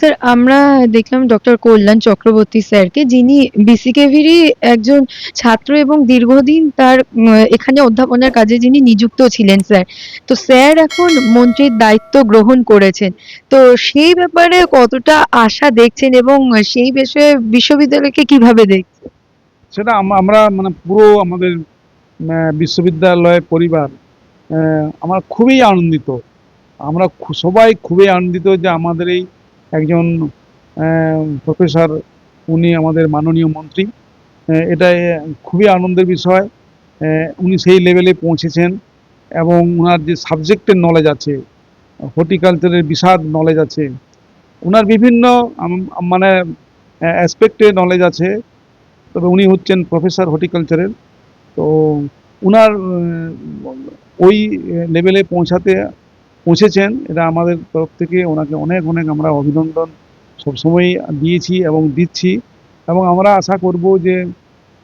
Sir আমরা দেখলাম doctor কল্যাণ চক্রবর্তী স্যারকে, যিনি বিসিকেভিরই একজন ছাত্র এবং দীর্ঘদিন তার এখানে অধ্যাপনার কাজে যিনি নিযুক্ত ছিলেন স্যার। তো স্যার এখন মন্ত্রীর দায়িত্ব গ্রহণ করেছেন। তো সেই ব্যাপারে কতটা আশা দেখছেন এবং সেই বিষয়ে বিশ্ববিদ্যালয়কে কিভাবে দেখছেন? সেটা আমরা মানে পুরো আমাদের বিশ্ববিদ্যালয় পরিবার আমরা খুবই আনন্দিত। আমরা সবাই খুবই আনন্দিত যে আমাদের এই একজন প্রফেসর, উনি আমাদের মাননীয় মন্ত্রী। এটা খুবই আনন্দের বিষয়। উনি সেই লেভেলে পৌঁছেছেন এবং ওনার যে সাবজেক্টের নলেজ আছে, হর্টিকালচারের বিশাল নলেজ আছে, ওনার বিভিন্ন মানে অ্যাসপেক্টে নলেজ আছে। তবে উনি হচ্ছেন প্রফেসর হর্টিকালচারের। তো উনার ওই লেভেলে পৌঁছেছেন, এটা আমাদের তরফ থেকে ওনাকে অনেক অনেক আমরা অভিনন্দন সবসময় দিয়েছি এবং দিচ্ছি। এবং আমরা আশা করব যে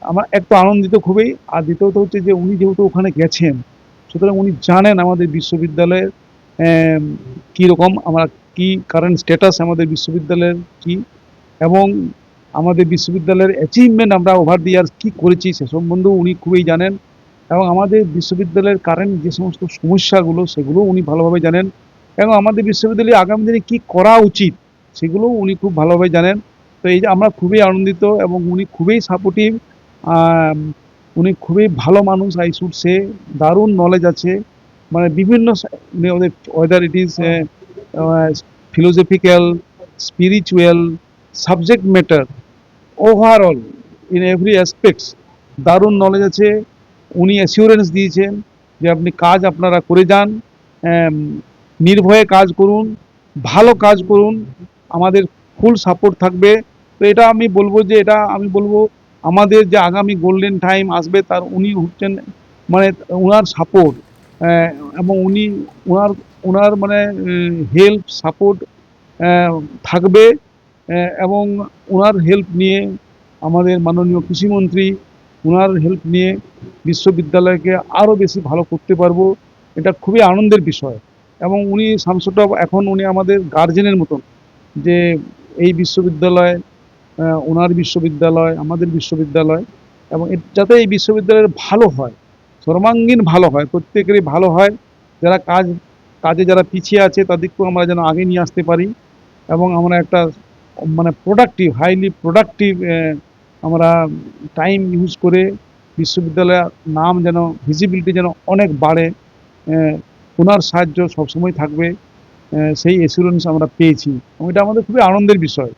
আমরা একটু আনন্দিত খুবই। আর দ্বিতীয়ত হচ্ছে যে উনি যেহেতু ওখানে গেছেন, সুতরাং উনি জানেন আমাদের বিশ্ববিদ্যালয়ের কীরকম, আমরা কি কারেন্ট স্ট্যাটাস আমাদের বিশ্ববিদ্যালয়ের কি, এবং আমাদের বিশ্ববিদ্যালয়ের অ্যাচিভমেন্ট আমরা ওভার দি ইয়ার্স কী করেছি সে সম্বন্ধেও উনি খুবই জানেন। এবং আমাদের বিশ্ববিদ্যালয়ের কারেন্ট যে সমস্ত সমস্যাগুলো সেগুলোও উনি ভালোভাবে জানেন, এবং আমাদের বিশ্ববিদ্যালয়ে আগামী দিনে কী করা উচিত সেগুলোও উনি খুব ভালোভাবে জানেন। তো এই যে আমরা খুবই আনন্দিত এবং উনি খুবই সাপোর্টিভ। উনি খুবই ভালো মানুষ, আই শুড সে। দারুণ নলেজ আছে, মানে বিভিন্ন ওদের, weather it is philosophical, spiritual, subject matter, overall in every aspects দারুণ নলেজ আছে। উনি অ্যাসিওরেন্স দিয়েছেন যে আপনি কাজ আপনারা করে যান, নির্ভয়ে কাজ করুন, ভালো কাজ করুন, আমাদের ফুল সাপোর্ট থাকবে। তো এটা আমি বলবো যে আমাদের যে আগামী গোল্ডেন টাইম আসবে তার উনি হচ্ছেন মানে ওনার সাপোর্ট, এবং উনি ওনার ওনার মানে হেল্প সাপোর্ট থাকবে। এবং ওনার হেল্প নিয়ে আমাদের মাননীয় কৃষিমন্ত্রী, ওনার হেল্প নিয়ে বিশ্ববিদ্যালয়কে আরও বেশি ভালো করতে পারবো। এটা খুবই আনন্দের বিষয়। এবং উনি সামসুটপ এখন উনি আমাদের গার্জেনের মতন, যে এই বিশ্ববিদ্যালয় ওনার বিশ্ববিদ্যালয়, আমাদের বিশ্ববিদ্যালয়, এবং যাতে এই বিশ্ববিদ্যালয়ের ভালো হয়, সর্বাঙ্গীন ভালো হয়, প্রত্যেকেরই ভালো হয়। যারা কাজে যারা পিছিয়ে আছে তাদেরকেও আমরা যেন আগে নিয়ে আসতে পারি, এবং আমরা একটা মানে প্রোডাক্টিভ, হাইলি প্রোডাক্টিভ আমরা টাইম ইউজ করে বিশ্ববিদ্যালয়ের নাম যেন, ভিজিবিলিটি যেন অনেক বাড়ে। ওনার সাহায্য সবসময় থাকবে, সেই অ্যাসুরেন্স আমরা পেয়েছি, এবং এটা আমাদের খুবই আনন্দের বিষয়।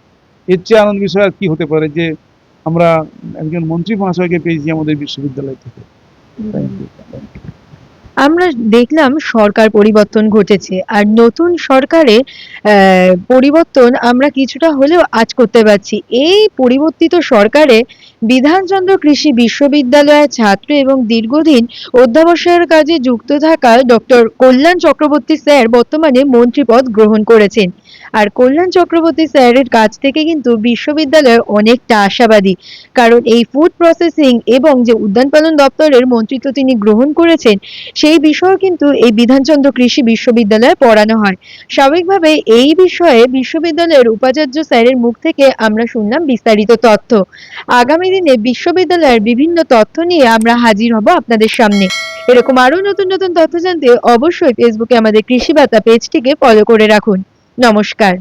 এর চেয়ে আনন্দের বিষয় আর কি হতে পারে যে আমরা একজন মন্ত্রী মহাশয়কে পেয়েছি আমাদের বিশ্ববিদ্যালয় থেকে। Thank you. আমরা দেখলাম সরকার পরিবর্তন ঘটেছে, আর নতুন সরকারে পরিবর্তন আমরা কিছুটা হলেও আঁচ করতে পারছি। এই পরিবর্তিত সরকারে বিধানচন্দ্র কৃষি বিশ্ববিদ্যালয়ের ছাত্র এবং দীর্ঘদিন অধ্যাবসায়ের কাজে যুক্ত থাকা ডক্টর কল্যাণ চক্রবর্তী স্যার বর্তমানে মন্ত্রীপদ গ্রহণ করেছেন। আর কল্যাণ চক্রবর্তী স্যারের কাছ থেকে কিন্তু বিশ্ববিদ্যালয় অনেকটা আশাবাদী, কারণ এই ফুড প্রসেসিং এবং যে উদ্যান পালন দপ্তরের মন্ত্রিত্ব তিনি গ্রহণ করেছেন, সেই বিষয়েও কিন্তু এই বিধানচন্দ্র কৃষি বিশ্ববিদ্যালয়ে পড়ানো হয়। স্বাভাবিকভাবে এই বিষয়ে বিশ্ববিদ্যালয়ের উপাচার্য স্যারের মুখ থেকে আমরা শুনলাম বিস্তারিত তথ্য। আগামী দিনে বিশ্ববিদ্যালয়ের বিভিন্ন তথ্য নিয়ে আমরা হাজির হব আপনাদের সামনে। এরকম আরো নতুন নতুন তথ্য জানতে অবশ্যই ফেসবুকে আমাদের কৃষি বার্তা পেজটিকে ফলো করে রাখুন। নমস্কার।